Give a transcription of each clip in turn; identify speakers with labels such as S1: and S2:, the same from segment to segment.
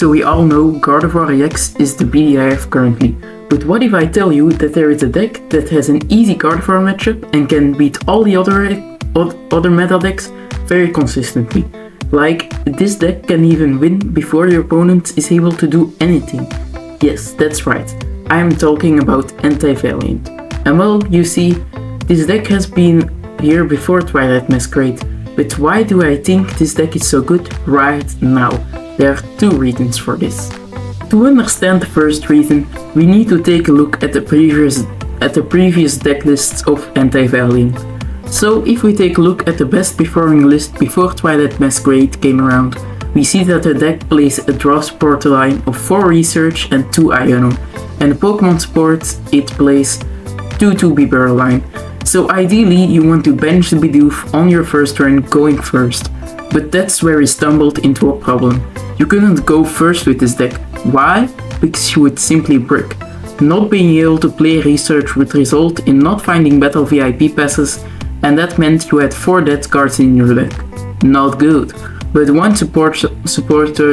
S1: So we all know Gardevoir EX is the BD I have currently. But what if I tell you that there is a deck that has an easy Gardevoir matchup and can beat all the other meta decks very consistently? Like, this deck can even win before your opponent is able to do anything. Yes, that's right, I am talking about Entei Valiant. And well, you see, this deck has been here before Twilight Masquerade, but why do I think this deck is so good right now? There are two reasons for this. To understand the first reason, we need to take a look at the previous deck lists of Entei Valiant. So if we take a look at the best performing list before Twilight Masquerade came around, we see that the deck plays a draw support line of 4 Research and 2 Iono, and the Pokémon support it plays 2 Bibarel line. So ideally you want to bench the Bidoof on your first turn going first, but that's where we stumbled into a problem. You couldn't go first with this deck. Why? Because you would simply brick. Not being able to play Research would result in not finding Battle VIP passes, and that meant you had 4 dead cards in your deck. Not good. But one supporter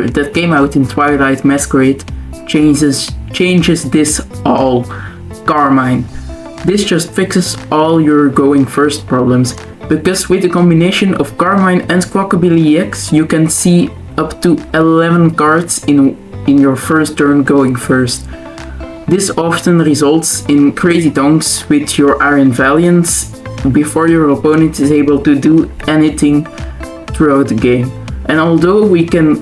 S1: that came out in Twilight Masquerade changes this all. Carmine. This just fixes all your going first problems, because with the combination of Carmine and Squawkabilly EX you can see up to 11 cards in your first turn going first. This often results in crazy donks with your Iron Valiants before your opponent is able to do anything throughout the game. And although we can't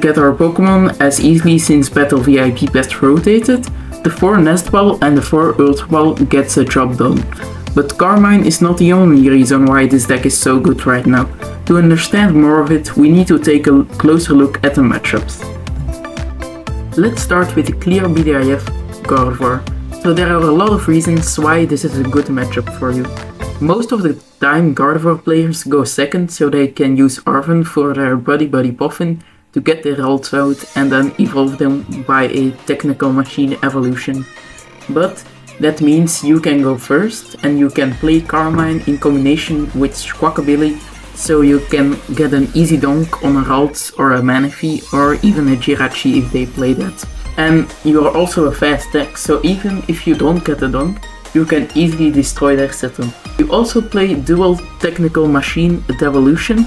S1: get our Pokémon as easily since Battle VIP Pass rotated, the 4 Nest Ball and the 4 Ultra Ball gets the job done. But Carmine is not the only reason why this deck is so good right now. To understand more of it, we need to take a closer look at the matchups. Let's start with the clear BDIF Gardevoir. So there are a lot of reasons why this is a good matchup for you. Most of the time Gardevoir players go second so they can use Earthen for their buddy Puffin to get their ults out and then evolve them by a technical machine evolution. But that means you can go first and you can play Carmine in combination with Squawkabilly, so you can get an easy donk on a Ralts or a Manaphy or even a Jirachi if they play that. And you are also a fast deck, so even if you don't get a donk, you can easily destroy their setup. You also play dual technical machine Devolution,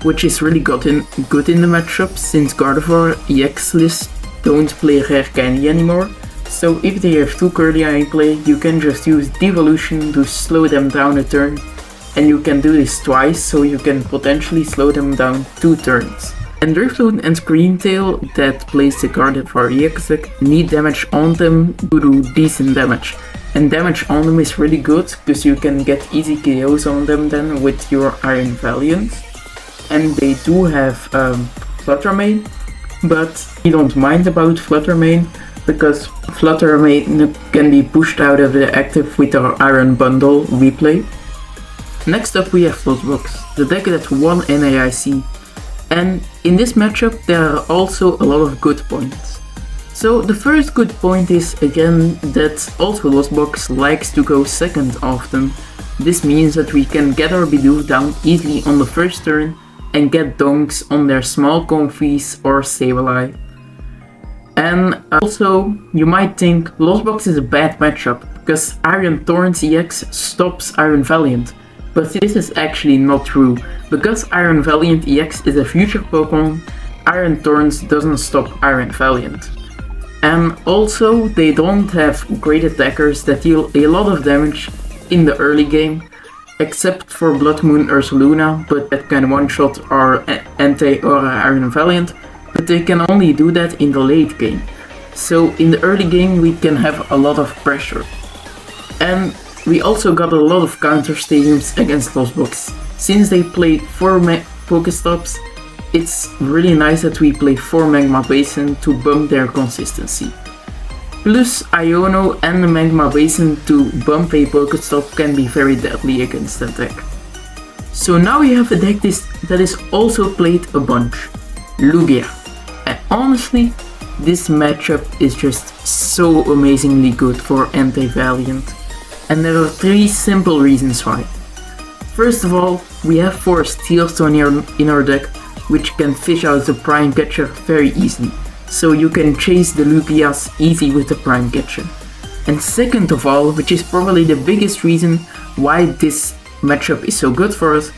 S1: which is really good in the matchup since Gardevoir EX lists don't play rare candy anymore. So if they have 2 Curlia in play, you can just use Devolution to slow them down a turn, and you can do this twice, so you can potentially slow them down 2 turns. And Drifloon and Screamtail that plays the Gardevoir EX deck need damage on them to do decent damage. And damage on them is really good, because you can get easy KOs on them then with your Iron Valiant. And they do have Flutter Mane, but we don't mind about Flutter Mane, because Flutter Mane can be pushed out of the active with our Iron Bundle we play. Next up we have Lostbox, the deck that won NAIC. And in this matchup there are also a lot of good points. So the first good point is again that also Lostbox likes to go second often. This means that we can get our Bidoof down easily on the first turn and get donks on their small Comfies or Sableye. And also, you might think Lostbox is a bad matchup because Iron Thorns EX stops Iron Valiant, but this is actually not true. Because Iron Valiant EX is a future Pokemon, Iron Thorns doesn't stop Iron Valiant. And also, they don't have great attackers that deal a lot of damage in the early game, except for Blood Moon Ursaluna, but that can one-shot our Entei or Iron Valiant. But they can only do that in the late game. So in the early game we can have a lot of pressure. And we also got a lot of counter stadiums against Lostbox. Since they play 4 Pokestops, it's really nice that we play 4 Magma Basin to bump their consistency. Plus Iono and the Magma Basin to bump a Pokestop can be very deadly against that deck. So now we have a deck that is also played a bunch. Lugia. And honestly, this matchup is just so amazingly good for Entei Valiant. And there are 3 simple reasons why. First of all, we have 4 Steel Stone in our deck, which can fish out the Prime Catcher very easily. So you can chase the Lugias easy with the Prime Catcher. And second of all, which is probably the biggest reason why this matchup is so good for us,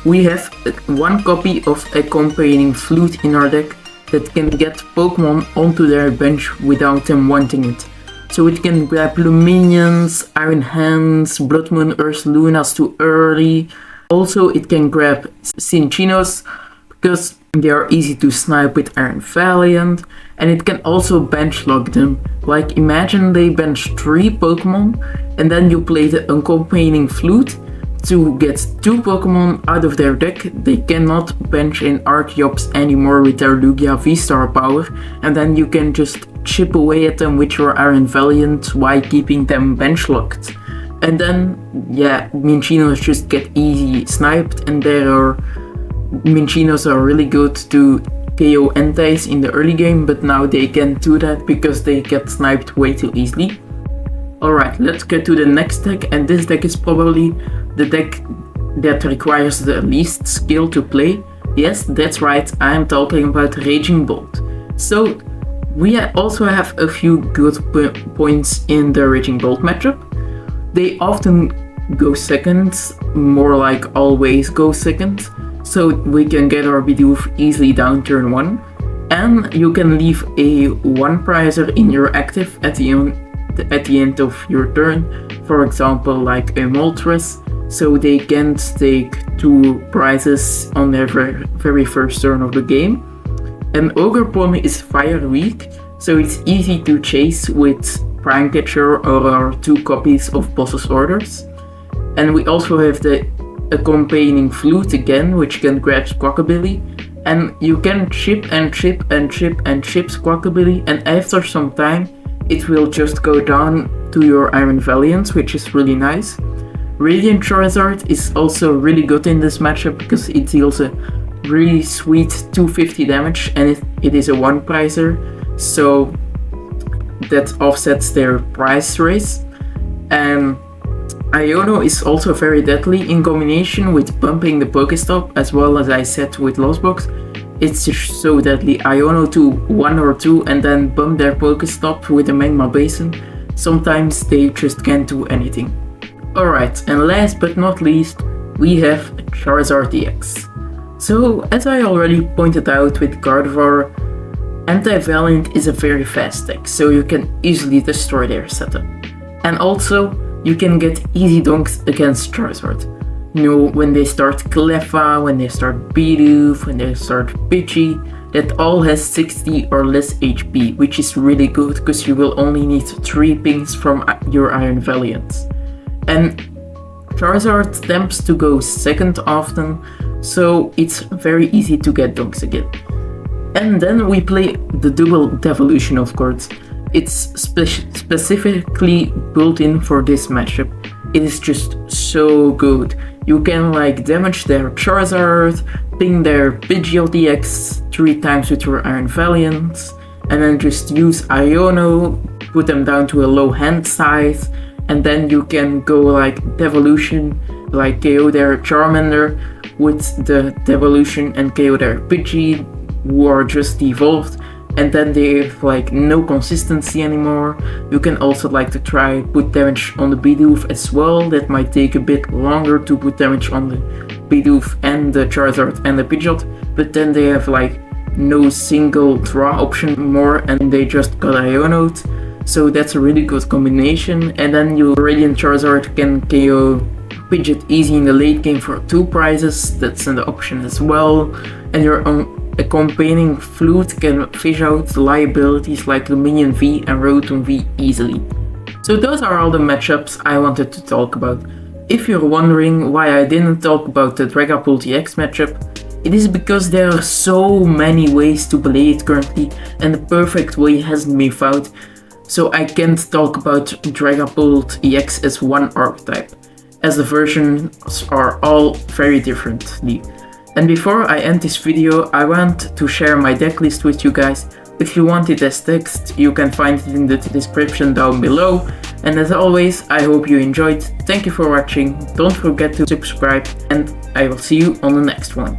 S1: we have one copy of Accompanying Flute in our deck that can get Pokemon onto their bench without them wanting it. So it can grab Luminions, Iron Hands, Blood Moon Ursalunas too early. Also it can grab Cinchinos because they are easy to snipe with Iron Valiant, and it can also bench lock them. Like imagine they bench 3 Pokemon and then you play the Accompanying Flute to get 2 Pokemon out of their deck. They cannot bench in Archeops anymore with their Lugia V-Star power, and then you can just chip away at them with your Iron Valiant while keeping them bench locked. And then, yeah, Minchinos just get easy sniped, and Minchinos are really good to KO Enteis in the early game, but now they can't do that because they get sniped way too easily. Alright, let's get to the next deck, and this deck is probably the deck that requires the least skill to play. Yes, that's right, I am talking about Raging Bolt. So, we also have a few good points in the Raging Bolt matchup. They often go second, more like always go second, so we can get our Bidoof easily down turn 1. And you can leave a 1-prizer in your active at the end of your turn, for example like a Moltres, so they can't take 2 prizes on their very first turn of the game. And Ogerpon is fire weak, so it's easy to chase with Prime Catcher or our 2 copies of Boss's Orders. And we also have the Accompanying Flute again, which can grab Squawkabilly, and you can chip and chip and chip and chip Squawkabilly, and after some time it will just go down to your Iron Valiant, which is really nice. Radiant Charizard is also really good in this matchup because it deals a really sweet 250 damage, and it is a 1-prizer, so that offsets their price raise. And Iono is also very deadly in combination with bumping the Pokestop, as well as I said with Lost Box. It's just so deadly. Iono to 1 or 2 and then bump their Pokestop with a Magma Basin. Sometimes they just can't do anything. Alright, and last but not least, we have Charizard EX. So, as I already pointed out with Gardevoir, Entei Valiant is a very fast deck, so you can easily destroy their setup. And also, you can get easy dunks against Charizard. You know, when they start Cleffa, when they start Bidoof, when they start Pidgey, that all has 60 or less HP, which is really good because you will only need 3 pings from your Iron Valiant. And Charizard tends to go second often, so it's very easy to get dunks again. And then we play the double Devolution, of course. It's specifically built in for this matchup. It is just so good. You can like damage their Charizard, ping their Pidgeot DX 3 times with your Iron Valiant, and then just use Iono, put them down to a low hand size, and then you can go like Devolution, like KO their Charmander with the Devolution and KO their Pidgey, who are just evolved, and then they have like no consistency anymore. You can also like to try put damage on the Bidoof as well. That might take a bit longer to put damage on the Bidoof and the Charizard and the Pidgeot, but then they have like no single draw option more and they just got Iono'd. So that's a really good combination. And then your Radiant Charizard can KO Pidgeot easy in the late game for 2 prizes. That's an option as well. And your Accompanying Flute can fish out liabilities like Luminion V and Rotom V easily. So those are all the matchups I wanted to talk about. If you're wondering why I didn't talk about the Dragapult EX matchup, it is because there are so many ways to play it currently and the perfect way hasn't been found. So I can't talk about Dragapult EX as one archetype, as the versions are all very differently. And before I end this video, I want to share my deck list with you guys. If you want it as text, you can find it in the description down below. And as always, I hope you enjoyed. Thank you for watching. Don't forget to subscribe, and I will see you on the next one.